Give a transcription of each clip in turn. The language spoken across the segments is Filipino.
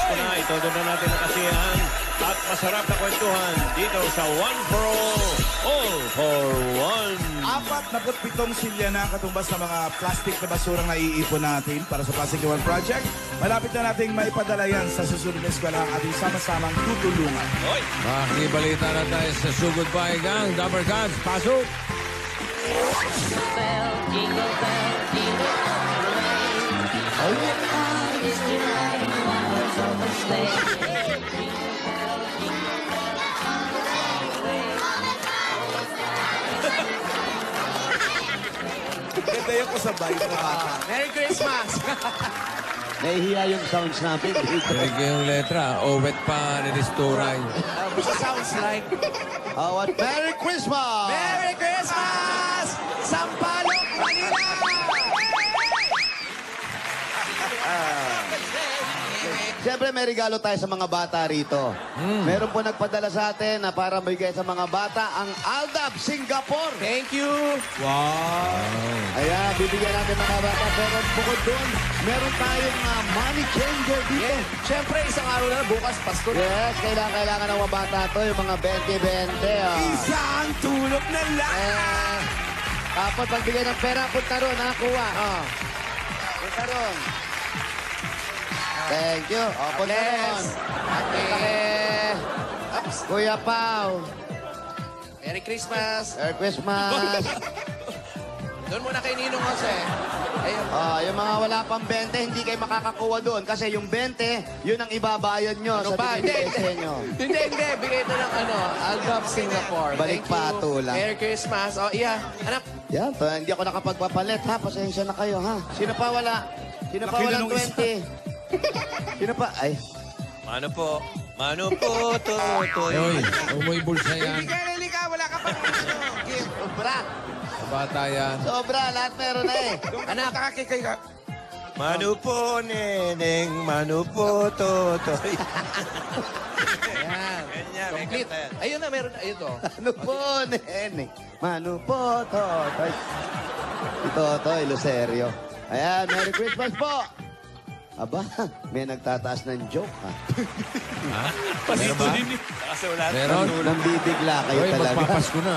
Pasko na, itodo na natin ang kasiyahan at masarap na kwentuhan dito sa One for All for One. 47 silya na katumbas ng mga plastic na basurang naiipon natin para sa Plastic One Project. Malapit na nating maipadala yan sa susunod na eskwela ang ating sama-samang tutulungan. Oy! Makibalita na tayo sa Sugod Bahigang. Dapper Cats, pasok! Jingle bell, jingle bell, jingle all the way. Oh, what fun it is to ride in one horse open sleigh. Ganda yung kasabay ng bata. Merry Christmas! Nahihiya yung sounds namin. Tulig yung letra. Owet pa ni Risturay. What sounds like? Oh, what? Merry Christmas! Merry Christmas! Sampaloc, Manila! Siyempre, may regalo tayo sa mga bata rito. Meron po nagpadala sa atin na para bigay sa mga bata ang Aldab Singapore. Thank you! Ayan, bibigyan natin mga bata. Pero bukod doon, meron tayong money changer dito. Yeah. Siyempre, isang araw na bukas, Pasko na. Yes, kailangan ng mga bata to, yung mga 20-20. Isang tulog na lang! Tapos, pagbigay ng pera, punta ron, kuha. Punta ron. Thank you. Punta ron. Kuya Pao. Merry Christmas! Merry Christmas. Doon muna kay Ninong Jose. Ayun. Yung mga wala pang 20, hindi kayo makakakuha doon. Kasi yung 20, yun ang ibabayad nyo Ano sa ba? binibigay sa inyo. Hindi. Bigay ito ng Aldab Singapore. Balik Thank you. pato lang. Merry Christmas. Oh, iya. Anak. Yan, hindi ako nakapagpapalit, ha? Pasensya na kayo, ha? Sino pa wala? Sino pa Laki na walang nung isa. 20? Sino pa? Ay, Mano po, Totoy. Uy, umuwi bulsa yan. Hindi ka. Wala ka pa. Gift. sobra. Sa bata yan. Sobra, lahat meron na eh. Anak. Nakakikay ka. Mano po, Neneng. Mano po, Totoy. Ayan. Ganyan, may Complete. kanta yan. Ayun na, meron. Ayun to. Ano po, nene? Mano po, Totoy. Si Totoy, Lucerio. Ayan, Merry Christmas po. Aba, may nagtataas ng joke, ha? Meron ba? Kasi wala. Meron? Nambibigla kayo Uy, talaga. magpapasko na.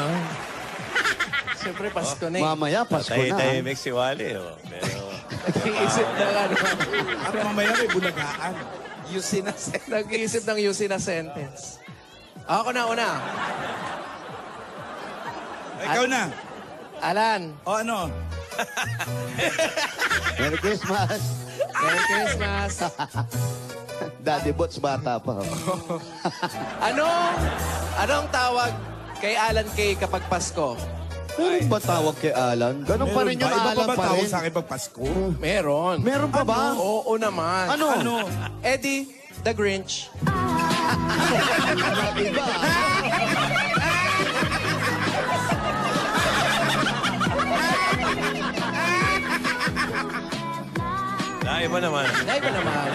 Siyempre, Pasko na eh. Mamaya, Pasko na. Tahimik si Wally. Oh. Pero, Nag-iisip ng ano. At mamaya may bulagaan. Nag-iisip ng UC na sentence. Ako na una. Ikaw na. Alan. O ano? Merry Christmas. Merry Christmas. Daddy Bots, bata pa. Anong tawag kay Alan Kay kapag Pasko? Meron ba tawag kay Alan? Ganun pa rin yung Iba Alan pa ba pa tawag rin. sa akin pag Pasko? Meron. Meron pa ba? Oo naman. Ano? Eddie the Grinch. Iba. iba naman. Naiba naman.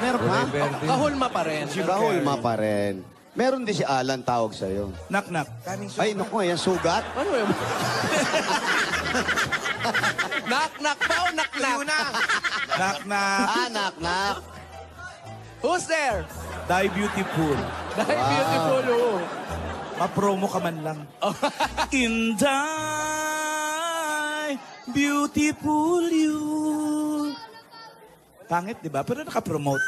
Meron pa? Kahulma pa rin. Kahulma pa rin. Meron din si Alan tawag sa'yo. Knock-knock. Ay, naku, yan sugat. Ano yun? Knock-knock pa o knock-knock? Knock-knock. Knock-knock. Who's there? Die beautiful. Dahil beautiful, oh. Ma-promo ka man lang. In die beautiful you. Pangit, di ba? Pero nakapromote.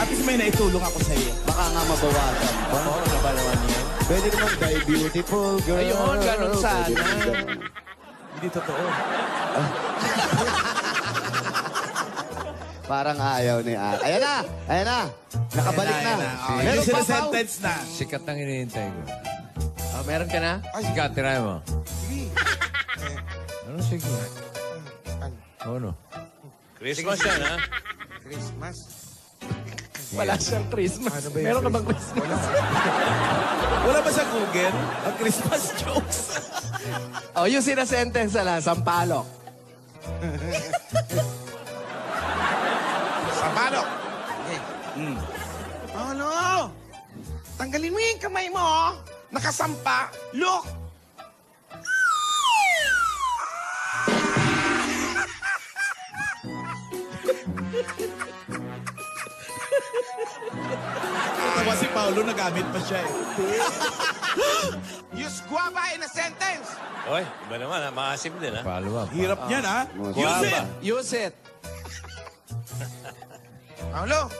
At least may naitulong ako sa iyo. Baka nga mabawasan pa. Oo, ano ba naman yan? Pwede naman die beautiful girl. Ayun, ganun sana. Pwede naman ganun. Hindi totoo. Parang ayaw ni Alan. Ayan na! Ayan na! Nakabalik na. Hindi Meron sila pa, Pao? sentence na. Sikat ang hinihintay ko. Oh, meron ka na? Sikat, tirahin mo. Ano sige? Ano? Christmas yan, ha? Wala siyang Christmas. Meron ka bang Christmas? Wala ba sa Google? Ang Christmas jokes. Oh, yung sinasentence na lang, sampalok. Sampalok. Ano? Tanggalin mo yung kamay mo. Nakasampa. Look! Tawa si Paolo, nagamit pa siya eh. Use guava in a sentence. Oy, iba naman, ha? Maasim din, ha? Follow up. Hirap niyan, ha? Use Guava. it! Use it. Paolo,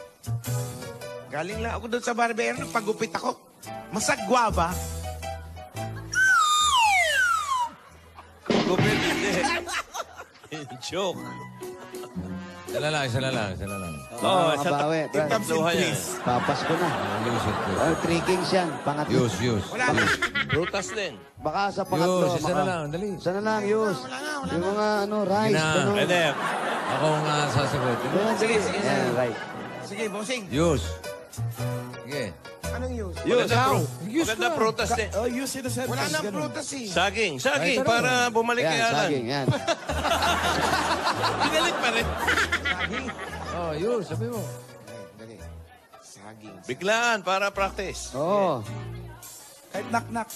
galing lang ako doon sa barbero, pagupit ako. Masag guava. Gupit, hindi. Joke. Isa na lang. Oo, Mga bawi, Brad. tatluhan yan. Papas ko na. Use it. Oh, 3 kings yan. Pangatlo. Use. Wala na. Prutas din. Baka sa pangatlo. Use, isa na lang, dali. Isa na lang, use. Yung mga rice. Ina. Ganun. Pwede. Ako ang sasagot. Yan, Sige, sige. Yan, right. Sige, bossing. Use. Sige. Anong use? Maganda prutas din. Oh, use it a sentence. Wala nang ganun. prutas eh. Saging, Ay, tara. para bumalik kay Yan, Alan. saging, yan. Binalik pa rin. Oh, use. Sabi mo. Dali. Saging. Biglaan, para practice. Oo. Kahit knock-knock.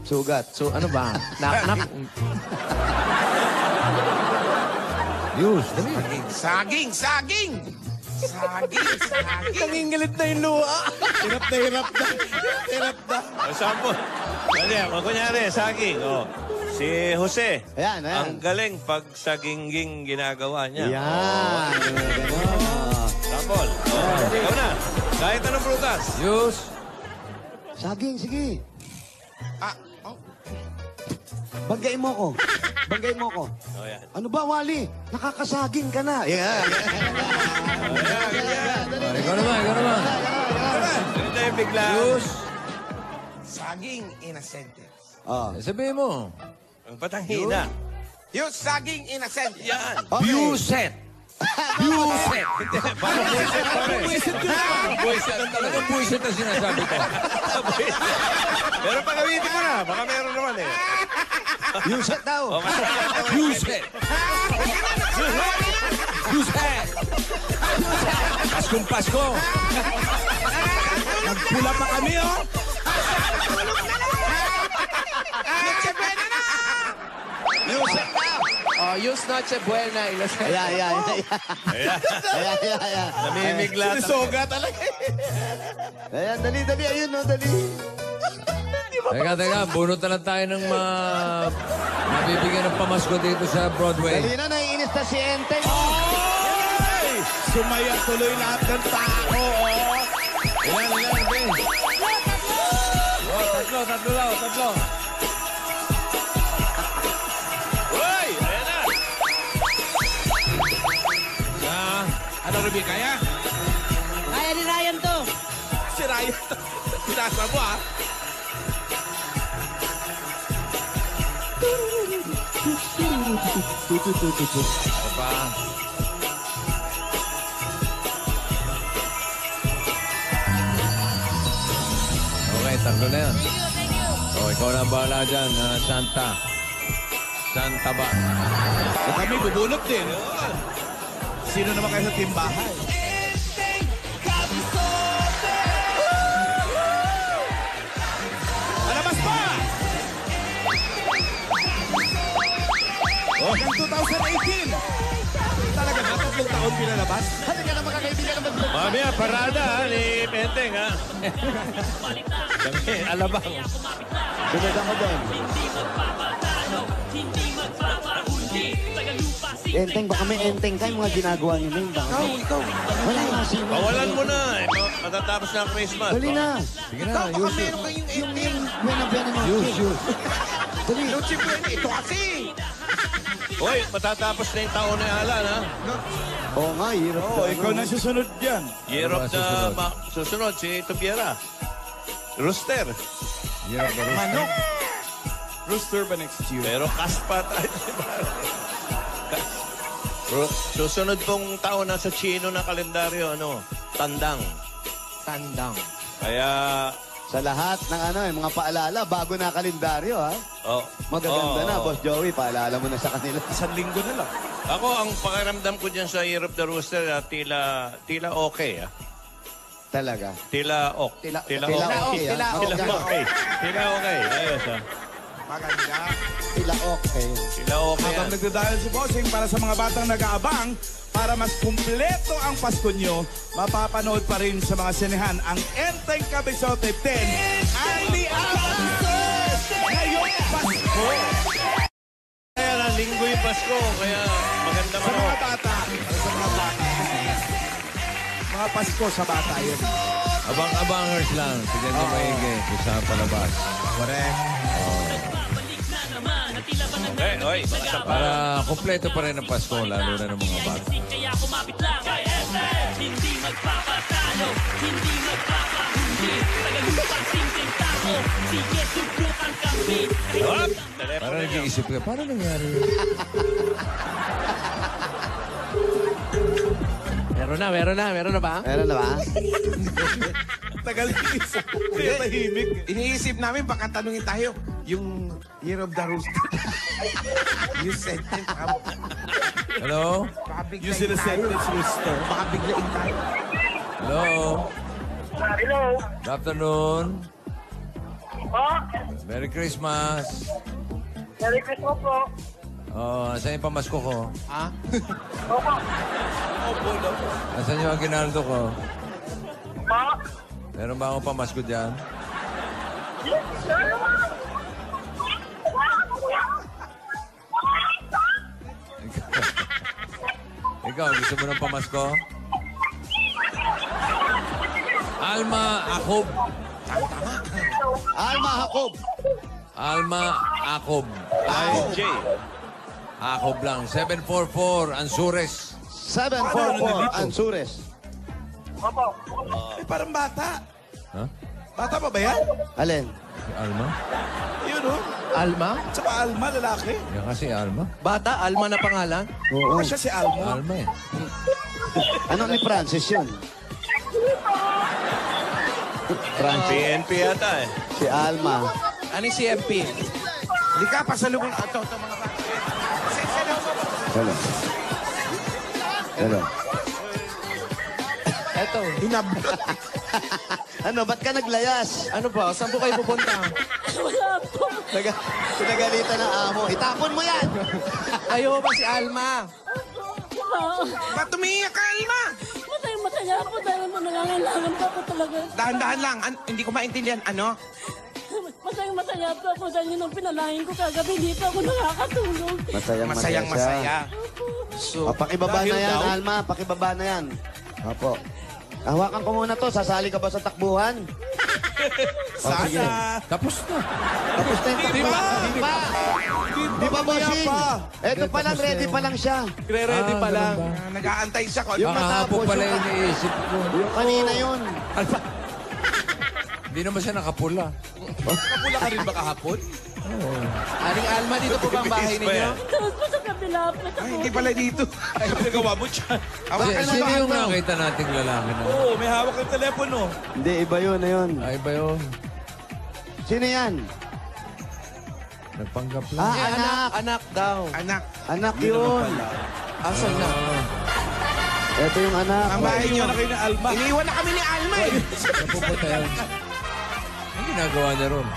Sugat. So, ano ba? Nak. Use. Dali. Saging! Saging! Saging! Nangingilit na yung luha. Hirap na, hirap na. Hirap na. Sample. Dali, kunyari, saging. Oh. Si Jose. Ayan, ayan. Ang galing pag sagingging ginagawa niya. Yan. Ganun. Sample. Oh. Ikaw na. Kahit anong prutas. Use. Saging, sige. Ah, oh. Banggay mo ko. Banggay mo ko. Oh, yan. Ano ba, Wally? Nakakasaging ka na. Yan. Oh, ikaw naman. Ganito yung biglaan. Use. Saging in a sentence. Oh. Sabihin mo. Ang patanghina. Use saging in a sentence. Yan. Okay. Use it. Parang buwisit pa rin. Buwisit ang talaga. Buisit ang sinasabi ko. Pero pagamitin mo na. Baka meron naman eh. Use it daw. Use it. Use it. Paskong Pasko. Nagpula pa kami, oh. Noche buena na! Use it daw. Oh, use Noche Buena. Ayan. Namimigla. Sinisoga talaga. Ayan, dali. Ayun, no, dali. Teka. Bunot na lang tayo ng mabibigyan ng pamasko dito sa Broadway. Dali na, naiinis na si Enteng. Ay! Sumaya tuloy lahat ng tao, oh. Ilan, Ben? Oh, tatlo. Uy! Ayan na. Ano, Ruby, kaya? Kaya ni Ryan to. Si Ryan. Pinasa mo, ah. Pa. Okay, tatlo na yan. Oh, ikaw na bahala dyan, Santa. Santa ba? O kami, bubulot din. Sino naman kayo sa timbahan? Alabas pa! Oh, ng 2018. Talaga ba? 3 taon pinalabas? Halika na, makakaibigan naman. Mamaya, parada ha, ni Penteng ha. Kami, alabang. Sunod ako doon. Enteng, baka may enteng kayo mga ginagawa niyo na yun. Ikaw. Wala nga si Bawalan mo na. Matatapos na ang Christmas. Dali na. Sige na, Ikaw, baka use it. meron kayong ending. Buena mo. Use. Dali. Noche buena. Ito kasi. Hoy, matatapos na yung taon na Alan ha. Oo nga, hirap Oh, ikaw na susunod dyan. Year of the... Susunod. Susunod, si Tubiera. Rooster. Yeah, pero... Manok. Rooster ba next year? Pero cast pa tayo. Susunod pong taon na sa Chino na kalendaryo, Tandang. Kaya... Sa lahat ng mga paalala, bago na kalendaryo, ha? Oh, Magaganda na, Boss Joey. Paalala mo na sa kanila. 1 linggo na lang. Ako, ang pakiramdam ko dyan sa Year of the Rooster, tila okay, ah. Talaga. Tila ok. Tila okay. okay, ah. Tila okay. Ayos, ah. Maganda. Sila okay. Sila okay yan. Habang nagdadahil si Bossing para sa mga batang nag-aabang, para mas kumpleto ang Pasko nyo, mapapanood pa rin sa mga sinehan ang Enteng Kabisote 10 ang The Avengers ngayong Pasko. Kaya na, linggo yung Pasko, kaya maganda Sa mga manood. bata. Sa mga bata. Mga Pasko sa bata yun. Abang-abangers lang. Tignan nyo maigi kung saan palabas. Correct. Okay, oy, mga sapa. Para kompleto pa rin ang Pasko, lalo na ng mga bata. Kaya kumapit lang kay FM. Hindi magpapatalo, hindi magpapahundi. Tagalupasimpleng tao, sige subukan kami. Hop! Para Telepono nyo. nag-iisip ka, paano nangyari yun? Meron na ba? Meron na ba? Tagal isip. Kaya tahimik. Iniisip namin, baka tanungin tayo, yung Year of the Rooster. yung sentence. Hello? Baka Yung biglain tayo. sinesentence rooster. Baka biglain tayo. Hello? Hello. Good afternoon. Po. Merry Christmas. Merry Christmas po. Oh, saan yung pamasko ko? Ha? Opo. Nasaan yung aginaldo ko? Po. Meron ba akong pamasko dyan? Ikaw, gusto mo ng pamasko? Alma Akob. Alma Jacob. Alma Akob. Ay, Jay. Akob lang. 744 Ansures. 744 Ansures. Opo. Eh, parang bata. Ha? Bata pa ba yan? Alin? Si Alma? Yun, oh. Alma? Tsaka Alma, lalaki. Yan kasi Alma. Bata, Alma na pangalan? Oo. Baka siya si Alma. Alma eh. Ano ni Francis yun? Francis. PNP yata eh. Si Alma. Ano yung CMP? Hindi ka, pasalubong. Ito, mga bata. Pasensya na ako. Hello. Hello. Eto. Ano, ba't ka naglayas? Ano ba? Saan po kayo pupunta? Wala po. Pinagalitan ng amo. Itapon mo yan! Kayo ba si Alma? Ba't tumiyak ka, Alma? Masaya po dahil mo nangangailangan po ako talaga. Dahan-dahan lang. Hindi ko maintindihan. Ano? Masaya po ako dahil yun ang pinalahin ko kagabi. Hindi po ako nakakatulog. Masayang Masaya. So, O, pakibaba dahil na yan, daw- Alma. Pakibaba na yan. Opo. Hawakan ko muna to. Sasali ka ba sa takbuhan? sige. Sana. Tapos na. Tapos na yung takbuhan. Di pa. Di pa, bossing. Eto pa lang, ready pa lang siya. Ready pa lang. Nag-aantay siya ko. Yung Kahapon matapos, pala yung- yung iniisip ko. Yung kanina yun. Hindi naman siya nakapula. Kapula ka rin ba kahapon? Aling Alma, dito po ba ang bahay ninyo? Tapos po sa kabila po. Ay, hindi pala dito. Ay, pinagawa mo dyan. Hawakan mo Sino ba yung ito? nakita nating lalaki na? Oo, may hawak ng telepono. Hindi, iba yun, na yun. Ay ba yun? Sino yan? Nagpanggap lang. Ah, Eh, anak. Anak daw. Anak, Anak yun. Asan na? Ito yung anak. ang bahay niyo. na kayo na Alma. Iniwan na kami ni Alma eh. Saan pupunta yun? Ang ginagawa niya ron?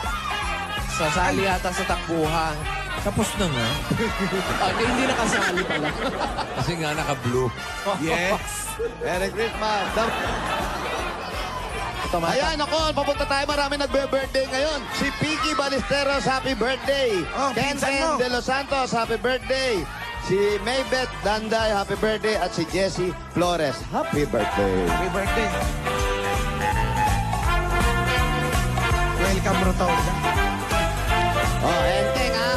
Sasali yata sa takbuhan. Tapos na nga. Hindi nakasali pala. Kasi nga naka-blue. Yes. Merry Christmas. Ayan, ako, papunta tayo. Marami nagbe-birthday ngayon. Si Piki Ballesteros, happy birthday. Oh, pinsan mo. Ken De Los Santos, happy birthday. Si Maybeth Danday, happy birthday. At si Jessie Flores, happy birthday. Happy birthday. Welcome, Rotonda. Oh, Enteng, ha?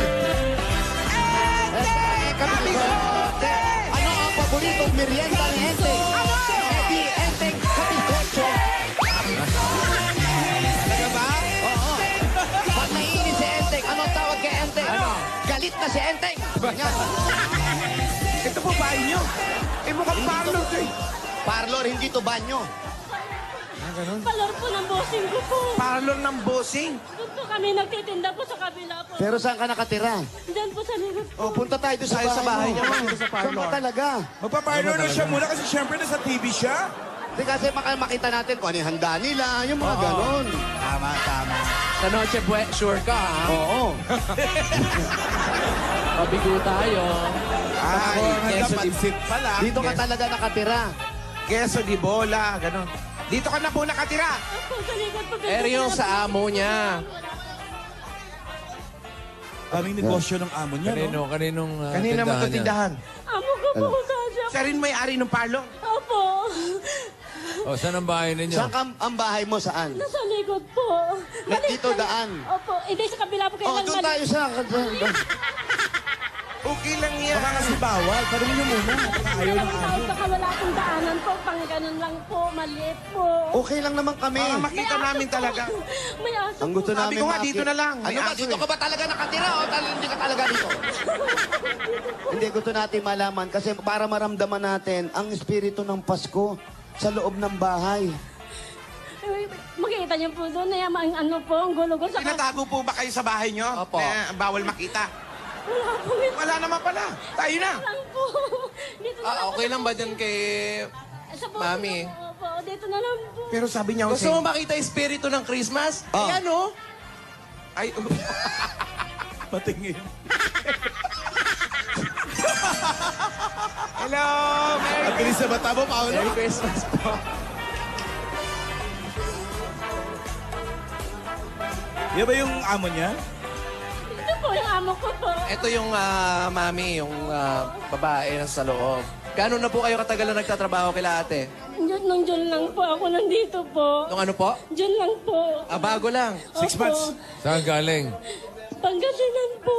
Enteng, happy birthday. Ano ang paboritong merienda ni Enteng? Eddie Enteng, happy birthday. Talaga ba? Oo. Pag naiinis si Enteng, anong tawag kay Enteng? Galit na si Enteng. Ito po bahay niyo. Eh, mukhang parlor to eh. Parlor, hindi to banyo. Palaro po ng bossing ko po. Parlor ng bossing. Doon po kami nagtitinda po sa kabila po. Pero saan ka nakatira? Diyan po sa likod po. Oh, punta tayo doon sa Tayo sa bahay mo. niya, dito sa Saan parlor. ba talaga? Magpa-parlor na siya muna kasi syempre nasa TV siya. Di kasi makita natin kung ano yung handa nila, yung mga ganon. Tama, tama. Sa Noche Buena, sure ka, ha? Oo. Pabigo tayo. Ay, Hanggang queso di, pansit pa lang. Dito ka talaga nakatira. queso di bola, gano'n. Dito ka na po nakatira. Opo, sa likod po. Eryo sa amo niya. Kaming negosyo ng amo niya, no? Kaninong Kanina mo ito tindahan. Amo ko po, Kaja. Siya rin may-ari ng parlong. Opo. O, saan ang bahay ninyo? Saan ang bahay mo? Saan? Nasa likod po. Dito daan. Opo, hindi sa kabila po kayo Oh, doon tayo sa... Okay lang yan. Baka kasi bawal. Tanong niyo muna. Baka ayaw ng amo. Baka wala akong daanan po, pang ganun lang po, maliit po. Okay lang naman kami. Para makita namin talaga. May aso Ang gusto po. Sabi namin ko nga, makita- dito na lang. May Ano ba? aso Dito eh. ka ba talaga nakatira o hindi ka talaga dito? Hindi, gusto natin malaman kasi para maramdaman natin ang espiritu ng Pasko sa loob ng bahay. Makikita niyo po doon, ang ano po, ang gulo-gulo sa Tinatago po ba kayo sa bahay nyo? Opo. Bawal makita. Wala po, Wala naman pala. Tayo na. lang po. Dito na lang Okay lang ba dyan kay Sa puso Mami? na po, Opo, dito na lang po. Pero sabi niya, Gusto mo makita espiritu ng Christmas? Oh. Ayan, oh. Ay, Patingin. hello! Merry At bilis na bata mo, Paolo. Merry Christmas po. Yan ba yung amo niya? Ito po yung amo ko po. Ito yung mami, yung babae na sa loob. Gano'n na po kayo katagal na nagtatrabaho kila ate? Nung June lang po ako nandito po. Nung ano po? June lang po. Bago lang. 6 months. Saan galing? Pangasinan po.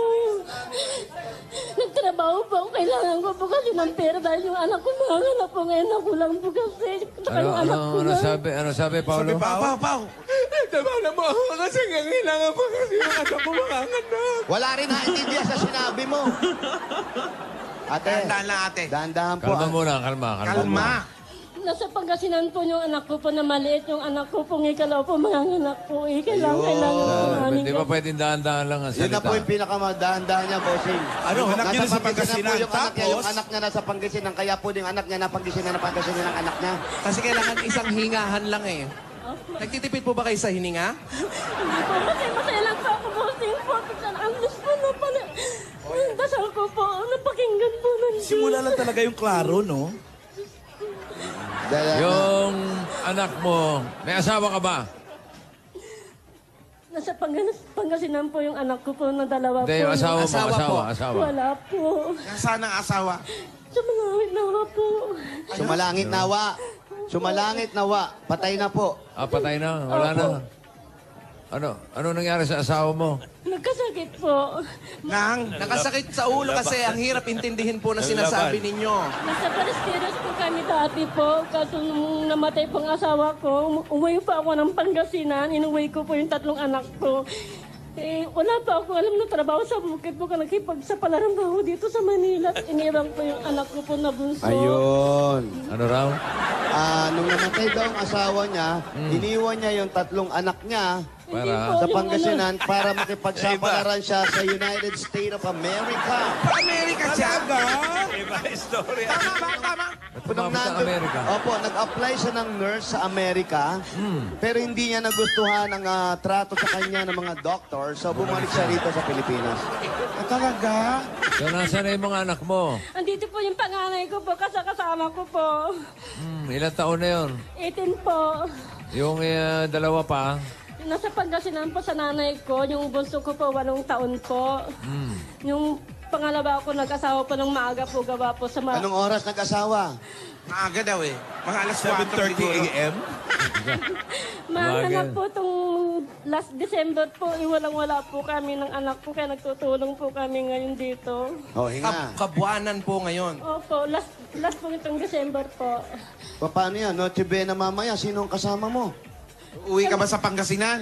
Nagtrabaho po ako. Kailangan ko po kasi ng pera dahil yung anak ko manganap po. Ngayon ako lang po kasi. Saka yung anak ko na. Ano sabi, Paolo? Pau. Nagtrabaho po ako kasi kailangan po kasi yung anak ko manganap. Wala rin naintindihan sa sinabi mo. Ate, Dahan lang ate. dahan-dahan po. Kalma muna, kalma. Kalma. Nasa Pangasinan po yung anak ko po na maliit. Yung anak ko po ngikalaw po manganganak po. Kailangan po namin. Di ba pwedeng dahan-dahan lang ang Yun na salita? po yung pinakamadahan-dahan niya, bossing. Ano, anak niya nasa Pangasinan. po yung anak niya. Yung Tapos? anak niya nasa Pangasinan. Kaya po yung anak niya na Pangasinan ng anak niya. Kasi kailangan isang hingahan lang eh. Nagtitipid po ba kayo sa hininga? Hindi po. Masaya lang po ako. Bossing po. Ang gusto ko na pala. Dasal ko po. Napakinggan po ng Diyos. Simula lang talaga yung klaro, no? Yung anak mo, may asawa ka ba? Nasa Pangasinan po yung anak ko po na dalawa Hindi, po. yung asawa mo, Asawa po. asawa. Wala po. Nasaan ang asawa? Sumalawit na nga po. Sumalangit nawa. Sumalangit nawa. Patay na po. Patay na, wala na. Ano nangyari sa asawa mo? Nagkasakit po. Nakasakit sa ulo kasi ang hirap intindihin po na sinasabi ninyo. Nasa Paristeros po kami dati po. Kaso nung namatay pong asawa ko, umuwi pa ako ng Pangasinan. Inuwi ko po yung 3 anak ko. Wala pa ako alam na trabaho sa bukid po. Nakipagsapalaran pa ako dito sa Manila. Iniwan ko yung anak ko po na bunso. Ayun. Ano raw? Nung namatay daw ang asawa niya, iniwan niya yung 3 anak niya Hindi Para- po, sa yung Pangasinan para makipagsapalaran siya sa United States of America. Amerika siya. Iba istorya. Tama. Tumabot sa Amerika. Opo, nag-apply siya ng nurse sa Amerika, pero hindi niya nagustuhan ang trato sa kanya ng mga doctor, so bumalik siya rito sa Pilipinas. Talaga? So, nasa na yung mga anak mo? Andito po yung panganay ko po, kasama ko po. Ilang taon na yun? 18 po. Yung dalawa pa? Nasa Pangasinan po sa nanay ko, yung bunso ko po 8 taon po. Yung pangalawa ko nag-asawa po ng maaga po gawa po sa Anong oras nag-asawa? Maaga daw eh. Mga alas 4 7:30 a.m. Maaga na po itong last December po, iwalang-wala po kami ng anak ko, kaya nagtutulong po kami ngayon dito. Oh, hinga. Kabuanan po ngayon. Opo, last po itong December po. Paano yan? Noche Buena mamaya, sino ang kasama mo? Uwi ka ba sa Pangasinan?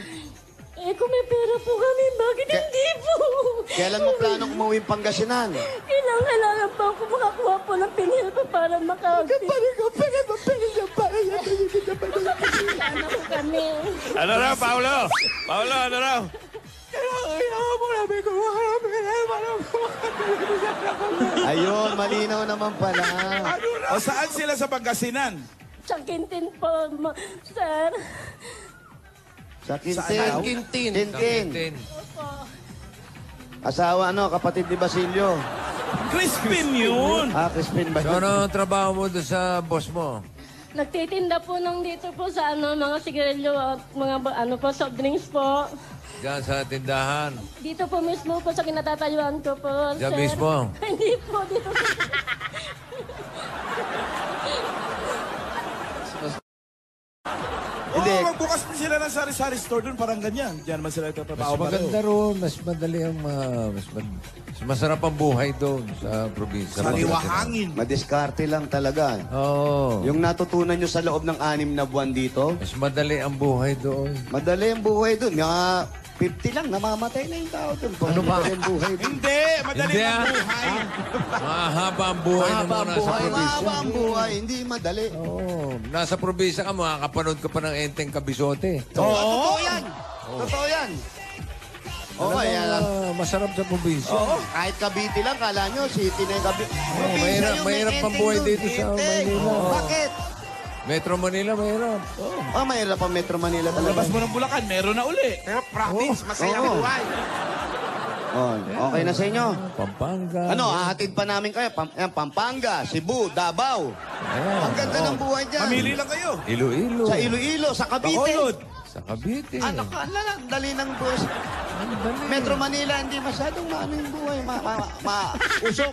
Kung may pera po kami, bakit hindi po? Kailan mo planong umuwi Pangasinan? Kailangan pa ako makakuha po ng pinil pa para Sana ko kami. Ano raw, Paolo? Paolo, ano raw? Ayun, malinaw naman pala. O saan sila sa Pangasinan? Sa Quintin po, sir. Sa Quintin. Quintin. Quintin. Tin. Opo. Asawa, kapatid ni Basilio. Crispin yun. Crispin ba So, yun? ano ang trabaho mo doon sa boss mo? Nagtitinda po nang dito po sa mga sigarilyo at mga soft drinks po. Diyan sa tindahan. Dito po mismo po sa kinatatayuan ko po, Diyan sir. mismo? Hindi po, dito sa... Hindi. Magbukas pa sila ng sari-sari store doon, parang ganyan. Diyan man sila Mas itatrabaho maganda roon, mas madali ang mas masarap ang buhay doon sa probinsya. Sariwa hangin. Madiskarte lang talaga. Oo. Yung natutunan nyo sa loob ng 6 na buwan dito, Mas madali ang buhay doon. madali ang buhay doon. Mga 50 lang, namamatay na yung tao doon. Ano ba? Madali ang buhay doon. Hindi, madali Hindi, ang ah. buhay. Mahaba ang buhay ng mga nasa probinsya. Mahaba ang buhay, hindi madali. Oo. Nasa probinsya ka, makakapanood ka pa ng Enteng Kabisote. Totoo yan. Totoo yan. Okay, yan lang. Masarap sa probinsya. Oo, kahit Cavite lang, kala nyo, city na yung Cavite. Probinsya yung may mahirap ang ending buhay doon. dito sa Ending. Maynila. Bakit? Metro Manila, mahirap. Mahirap ang Metro Manila talaga. Labas mo ng Bulacan, meron na uli. Pero province, masaya ang Oo. buhay. Okay na sa inyo. Pampanga. Ano, hahatid pa namin kayo. Pampanga, Cebu, Davao. Ayan. Ang ganda ng buhay dyan. Mamili lang kayo. Iloilo. Sa Iloilo, sa Cavite. Bacolod. Sa Cavite. Ano ka, dali ng buhay. Ang dali. Metro Manila, hindi masyadong maano yung buhay. Usok.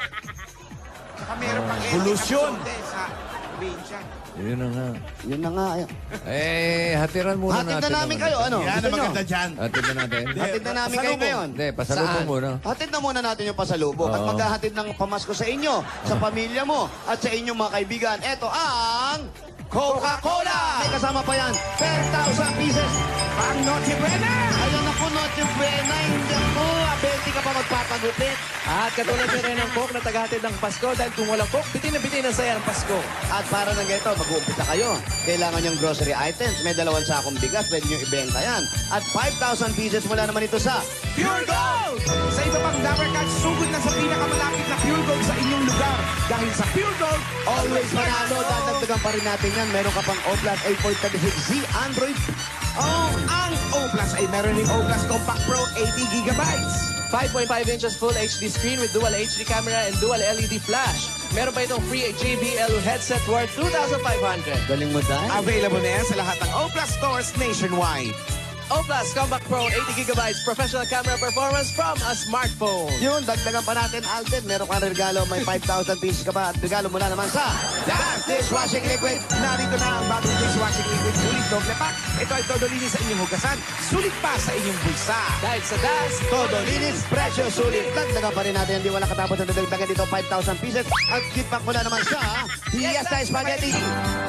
Saka meron pang Polusyon. sa probinsya. Yun na nga. Yun na nga. Hatiran muna Hatid natin. na namin naman kayo, ito. ano? Yan Gusto ang nyo? maganda dyan. Hatid na natin. Hatid na namin kayo Pasalubong. ngayon. Hindi, pasalubong Saan? muna. Hatid na muna natin yung pasalubong. At Oo. maghahatid ng pamasko sa inyo, sa pamilya mo, at sa inyong mga kaibigan. Ito ang Coca-Cola! May kasama pa yan, 10,000 pieces. Pang Noche Buena! Ayun ako, Noche Buena, hindi ako. 20 ka pa magpapagupit. At katulad din rin ng Coke na tagahatid ng Pasko dahil kung walang Coke, bitin na bitin ang saya ng Pasko. At para ng ganito, mag-uumpisa kayo. Kailangan yung grocery items. May 2 sakong bigas, pwede nyo ibenta yan. At 5,000 pieces mula naman ito sa Pure Gold! Sa iba pang Dabber Cats, sugod na sa pinakamalapit na Pure Gold sa inyong lugar. Dahil sa Pure Gold, Always Manalo. Dadagdagan pa rin natin yan. Meron ka pang O-Plus 8.36Z Android. ang O Plus ay meron ng O Plus Compact Pro 80 gigabytes. 5.5 inches full HD screen with dual HD camera and dual LED flash. Meron pa itong free JBL headset worth 2,500. Galing mo dahil. Available na yan sa lahat ng O Plus stores nationwide. O Plus Compact Pro 80 gigabytes professional camera performance from a smartphone. Yun, dagdagan pa natin, Alden. Meron kang regalo. May 5,000 pieces ka pa. At regalo mula naman sa Dance Dishwashing Liquid. Narito na ang bagong dishwashing liquid sulit doble pack. Ito ay todo linis sa inyong hugasan. Sulit pa sa inyong bulsa. Dahil sa DAS, Todo linis, presyo sulit. Dagdagan pa rin natin. Hindi wala katapos na dagdagan dito 5,000 pieces. At gift pack mula naman sa Fiesta Spaghetti.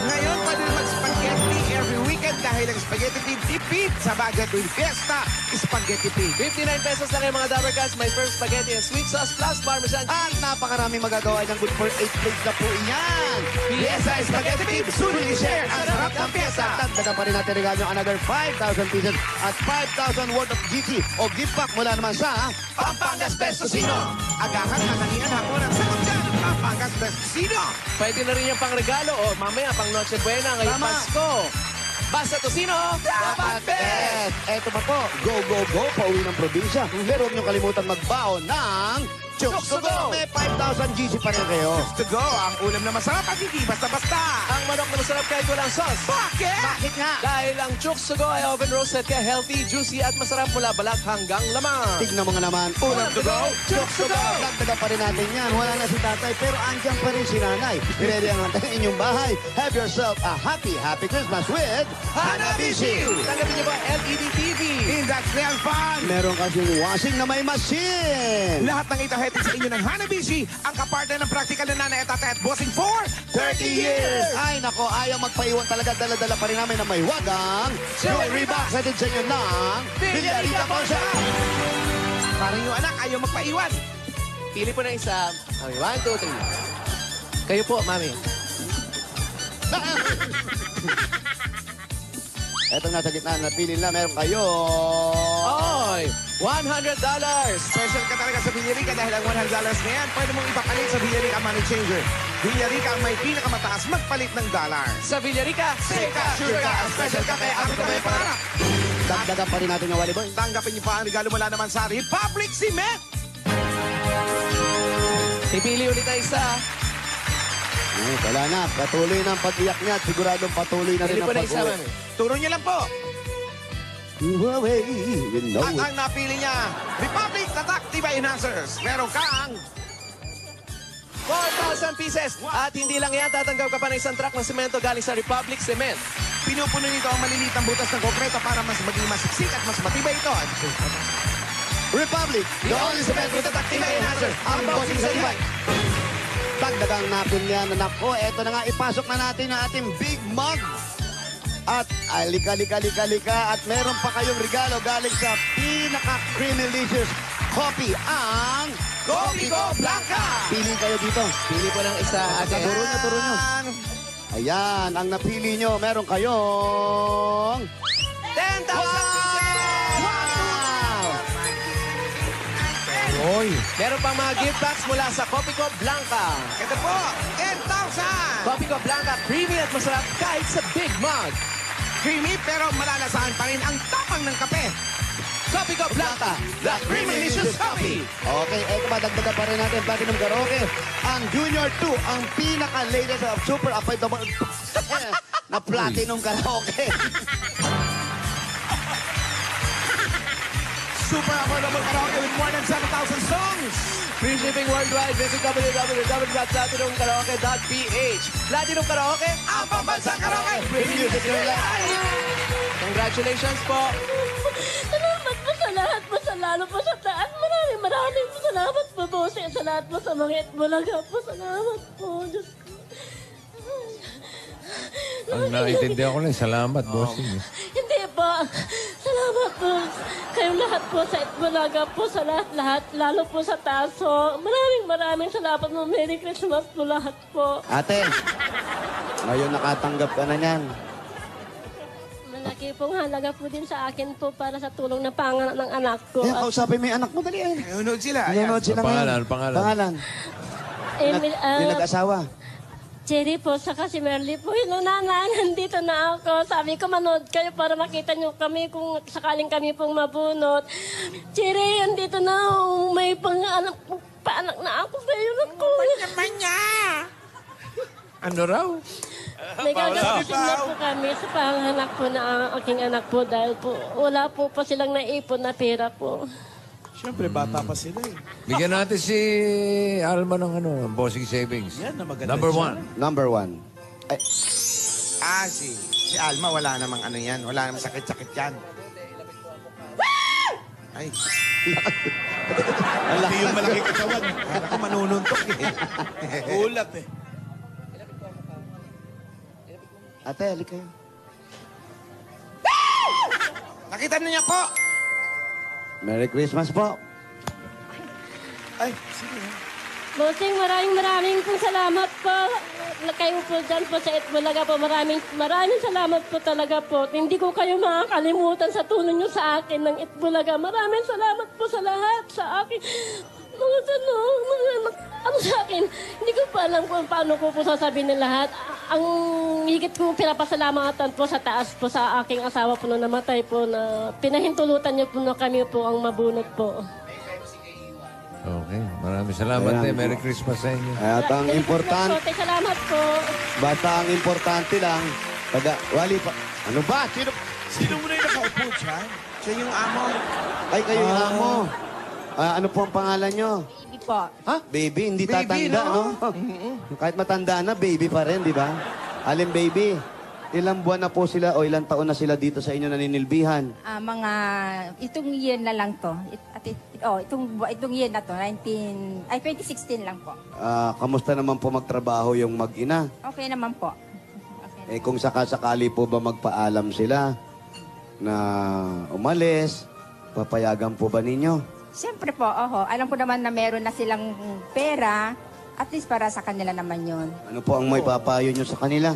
Ngayon, pwede naman spaghetti every weekend dahil ang spaghetti team tipid sa budget with Fiesta Spaghetti Team. 59 pesos lang yung mga Dabber Cats. May first spaghetti and sweet sauce plus parmesan. At napakarami magagawa ng good for 8 plates na po iyan. Fiesta Spaghetti Team, sulit i-share ang sarap ng fiesta. Dagdagan pa rin natin regalo another 5,000 pieces at 5,000 worth of GT o gift pack mula naman sa Pampangas Best Tocino. Agahan ang kanina hapon ang sagot dyan. Pampangas Best Tocino. Pwede na rin yung pang regalo o mamaya pang Noche Buena ngayong Tama. Pasko. Basta Tocino, dapat best! Eto pa po, go, go, go, pauwi ng probinsya. Pero huwag niyo kalimutan magbaon ng Chooks to Go. May 5,000 GC pa rin kayo. To go, ang ulam na masarap at hindi basta-basta. Ang manok na masarap kahit walang sauce. Bakit? Bakit nga? Dahil ang Chooks to Go ay oven roasted kaya healthy, juicy at masarap mula balat hanggang lamang. Tignan mo nga naman. Ulam to go, Chooks to go! Dagdagan pa rin natin yan. Wala na si tatay, pero andyan pa rin si nanay. Ready ang hantay inyong bahay. Have yourself a happy, happy Christmas with Hanabishi! Tanggapin niyo ba LED TV? Index Real Fun! Meron kasing washing na may machine. Lahat ng ito hatid sa inyo ng Hanabishi, ang kapartner ng practical na nanay at tatay at bossing for 30 years! Ay, nako, ayaw magpaiwan talaga. Dala-dala pa rin namin na may wagang jewelry box. Hatid sa inyo ng Villarita Porsche. Parang yung anak ayaw magpaiwan. Pili po na isa. Okay, 1, 2, 3. Kayo po, mami. Etong nasa gitna, napili na. Meron kayo. Oy! $100! Special ka talaga sa Villarica dahil ang $100 na yan, pwede mong ipapalit sa Villarica Money Changer. Villarica ang may pinakamataas magpalit ng dollar. Sa Villarica, Safe ka, sure ka, special ka, kaya ako kami para. Dagdagan pa rin natin yung Wally Boy. Tanggapin niyo pa ang regalo mula naman sa Republic Cement. Pipili ulit tayo isa. Wala na. Patuloy na ang pag-iyak niya at siguradong patuloy na rin Pili ang po na isa, pag-uwi. mami. Turo niyo lang po. Away, you know At it. ang napili niya, Republic Tatak Tibay Enhancers. Meron kang 4,000 pieces. At hindi lang yan, tatanggap ka pa ng isang truck ng semento galing sa Republic Cement. pinupuno nito ang malilitang butas ng konkreto para mas maging masiksik at mas matibay ito. Republic, The only cement with Tatak Tibay Enhancers. ang bossing sa ibay. Dagdagang napin niya na nako, eto na nga, ipasok na natin ang ating big mug. At alika, at meron pa kayong regalo galing sa pinaka-creamylicious coffee, ang Coffee Go Blanca! Pili kayo dito. Pili po ng isa. Ate. Turo nyo. Ayan, ang napili nyo, meron kayong 10,000 pieces! Wow! Oy! Meron pang mga gift packs mula sa Coffee Co Blanca. Ito po, 10,000! Coffee Co Blanca, creamy at masarap kahit sa big mug. Creamy pero malalasahan pa rin ang tapang ng kape. Coffee Co Blanca, the creamylicious coffee. Okay, eto ba, dagdagan pa rin natin Platinum Karaoke. Ang Junior 2, ang pinaka-latest of super affordable na Platinum Karaoke. Super affordable karaoke with more than 7,000 songs. Free shipping worldwide. Visit www.platinumkaraoke.ph. Platinum Karaoke, Ang pambansang karaoke. Bring music to your life. congratulations po. Salamat po sa lahat po, sa lalo po sa taas. Maraming po salamat po, Boss. Sa lahat po sa mga itbulaga po. Salamat po, Diyos ko. Ang naiintindihan ko lang, salamat, bossing. Hindi po. Salamat po. Kayong lahat po sa itbulaga po, sa lahat, lalo po sa taso. Maraming salamat po. Merry Christmas po lahat po. Ate, ngayon nakatanggap ka na niyan. Malaki pong halaga po din sa akin po para sa tulong na panganak ng anak ko. Kaya kausapin mo yung anak mo, dali yan. Nanonood sila. Ayan. Nanonood sila Pangalan, ngayon. pangalan. Pangalan. Emil, Yung nag-asawa. Cherry po, saka si Merly po. Hello, nanay, nandito na ako. Sabi ko, manood kayo para makita nyo kami kung sakaling kami pong mabunot. Cherry, nandito na. May paanak na ako sa iyo. Naku. Naman niya! Ano raw? May gagawin na po kami sa panganak po na aking anak po dahil po wala po pa silang naipon na pera po. Siyempre, bata pa sila eh. Bigyan natin si Alma ng bossing savings. Yan, na maganda Number siya. 1. Number 1. Ay, Si Alma, wala namang ano yan. Wala namang sakit-sakit yan. Ay, Hindi yung malaki katawan. kala ko manununtok eh. Ulat eh. ate, halik kayo. Nakita niyo po. Merry Christmas po. Ay, sige. Bossing, maraming pong salamat po. Kayo po dyan po sa Itbulaga po. Maraming salamat po talaga po. Hindi ko kayo makakalimutan sa tulong nyo sa akin ng Itbulaga. Maraming salamat po sa lahat sa akin. Ano sa akin, hindi ko pa alam kung paano ko po sasabihin ng lahat. Ang higit ko pinapasalamatan po sa taas po sa aking asawa po na namatay po na pinahintulutan niyo po na kami po ang mabunot po. Okay. Maraming salamat Ayan. Merry Christmas sa inyo. At ang importante, Salamat po. basta ang importante lang, wali pa. Ano ba? Sino muna yung nakaupo dyan? Siya yung amo. Ay, kayo yung amo. Ano po ang pangalan nyo? Baby po. Ha? Baby, hindi Baby, tatanda, no? Kahit matanda na, baby pa rin, di ba? Alin, baby? Ilang buwan na po sila o ilang taon na sila dito sa inyo naninilbihan? Itong year na lang to. Itong year na to, 2016 lang po. Kamusta naman po magtrabaho yung mag-ina? Okay naman po. Okay. Kung sakasakali po ba magpaalam sila na umalis, papayagan po ba ninyo? Siyempre po, alam ko naman na meron na silang pera, at least para sa kanila naman yon. Ano po ang may papayo nyo sa kanila?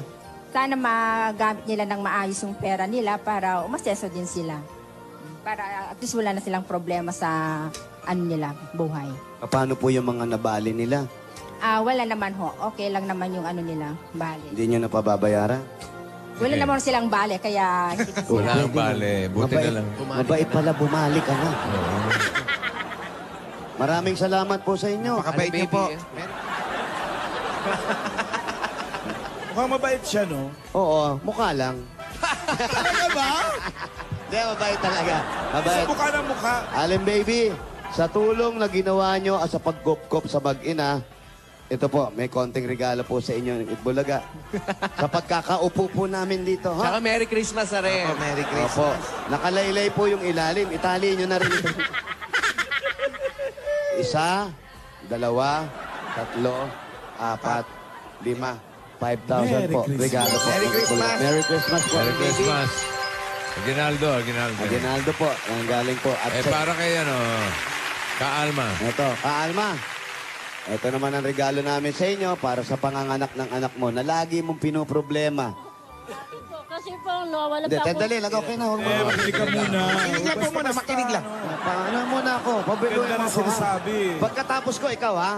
Sana magamit nila ng maayos yung pera nila para umaseso din sila. Para at least wala na silang problema sa buhay. Paano po yung mga nabali nila? Wala naman ho. Okay lang naman yung ano nila, bale. Hindi nyo na pababayaran? Wala naman silang bale, kaya hindi ko Wala ang bale. Buti na lang. Mabait pala, bumalik ka na. Maraming salamat po sa inyo. Pakabait niyo po. Mukhang mabait siya, no? Oo, mukha lang. Talaga ba? Hindi, mabait talaga. Sa Mabait. mukha ng mukha. Alin baby, sa tulong na ginawa nyo at sa pagkop-kop sa mag-ina, ito po, may konting regalo po sa inyo ng Itbulaga. Sa pagkakaupo po namin dito, ha? Tsaka Merry Christmas na rin. Merry Christmas. Opo, nakalaylay po yung ilalim. Itali nyo na rin ito. 1, 2, 3, 4, 5, 5,000 po. Merry Regalo po. Merry Christmas. Merry Christmas po. Merry Christmas. Aguinaldo. Aguinaldo po. Ang galing po. At Para kay Kaalma. ito, Kaalma. Ito naman ang regalo namin sa inyo para sa panganganak ng anak mo na lagi mong pinoproblema. Kasi po, no, wala Hindi, pa ako. tandali. Lagaw kayo na. Huwag mo. Makinig ka muna. Makinig lang po muna, makinig lang. Paano muna ako? Pabiluin Ganda mo ng ako, ha? sinasabi. Pagkatapos ko, ikaw, ha?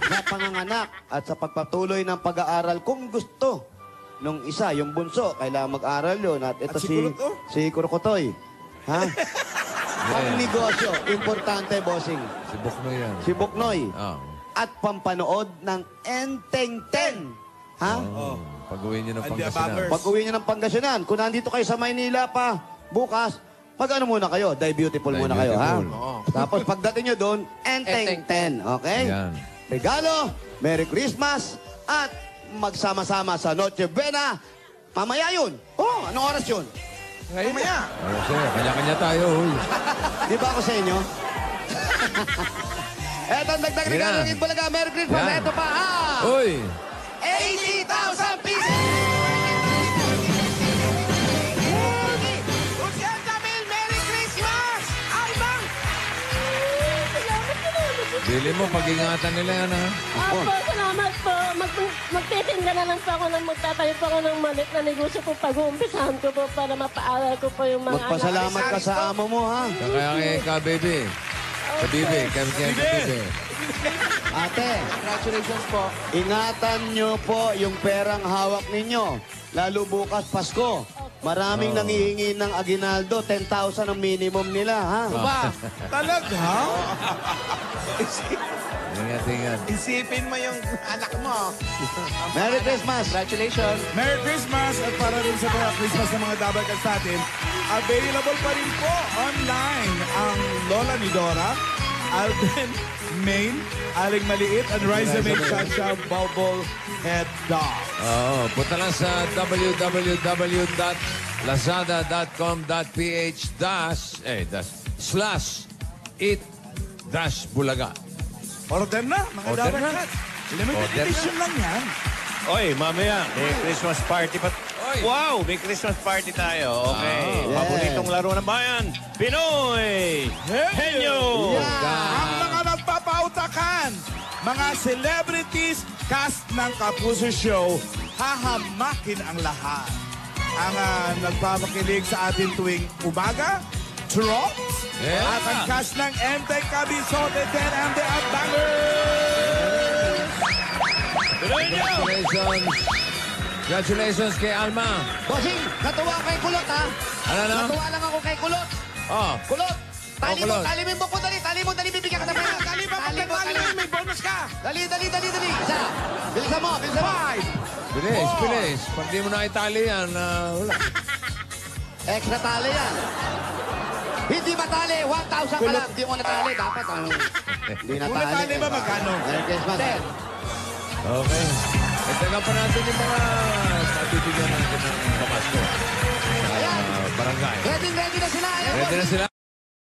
Sa panganganak at sa pagpatuloy ng pag-aaral kung gusto nung isa, yung bunso, kailangan mag-aral yun. At ito At si Kulot, oh. si Kurokotoy. Ha? Ang negosyo, importante, bossing. Si Buknoy yan. Si Buknoy. Ah. At pampanood ng Enteng 10. Ha? Pag-uwi niyo ng And the Pangasinan. Abangers. Pag-uwi nyo ng Pangasinan, kung nandito kayo sa Maynila pa, bukas, mag-ano muna kayo? Die Beautiful Die muna kayo, ha? Beautiful. Tapos pagdating nyo doon, Enteng 10, okay? Yan. Regalo, Merry Christmas, at magsama-sama sa Noche Buena. Mamaya yun. Oh, anong oras yun? Mamaya. Kanya-kanya tayo. Uy. Di ba ako sa inyo? Eto ang dagdag regalo ng Itbulaga. Merry Christmas. Yan. Eto pa, Uy! 80,000 pieces! Merry Christmas! Albang! Bili mo, pag-ingatan nila yan, ha? Opo, salamat po. Magtitinda na lang po ako ng magtatayo po ako ng maliit na negosyo po pag-uumpisahan ko po para mapaaral ko po yung mga Magpasalamat ka sa amo mo, ha? Kaya kay Baby. Sa Bibi. Kaya Bibi. Ate, Congratulations po. ingatan nyo po yung perang hawak ninyo. Lalo bukas Pasko. Maraming nangihingi ng Aguinaldo. 10,000 ang minimum nila, ha? Ba? Talaga? Ingat. Isipin mo yung anak mo. Merry Christmas! Congratulations. Merry Christmas at para rin sa mga Christmas ng mga dabarkas natin, available pa rin po online ang Lola ni Dora, Alden, Maine, Aling Maliit, and Riza Maine Chacha Bubble Head Dog. Punta lang sa www.lazada.com/eat-bulaga. Order na, mga Order na. dabarkas. Limited Order na. edition lang yan. Oy, mamaya, may Christmas party pa. Oy. Wow, may Christmas party tayo. Okay. yeah. Paboritong laro ng bayan, Pinoy Henyo! Ang mga nagpapautakan, mga celebrities, cast ng Kapuso Show, hahamakin ang lahat. Ang nagpapakilig sa atin tuwing umaga, Trots, Yeah. at ang cast ng Enteng Cabizote 10 and the Abangers. Pinoy Henyo! Congratulations kay Alma. Bossing, natuwa kay Kulot, ha? Ano? Natuwa lang ako kay Kulot. Kulot! Tali mo, Kulot. tali mo po, dali, bibigyan ka na pera. Dali ba? Pag nagmali, may bonus ka. Dali. Isa. Bilisan mo. Bilis. Pag di mo na itali yan, wala. Extra tali yan. Hindi matali, 1,000 ka lang. Hindi mo natali, dapat Hindi natali. Kung natali ba, magkano? Merry Christmas. Okay. Itagan pa natin yung mga natibigyan natin ng pamasko. Ayan. Barangay. Ready na sila. Ready na sila?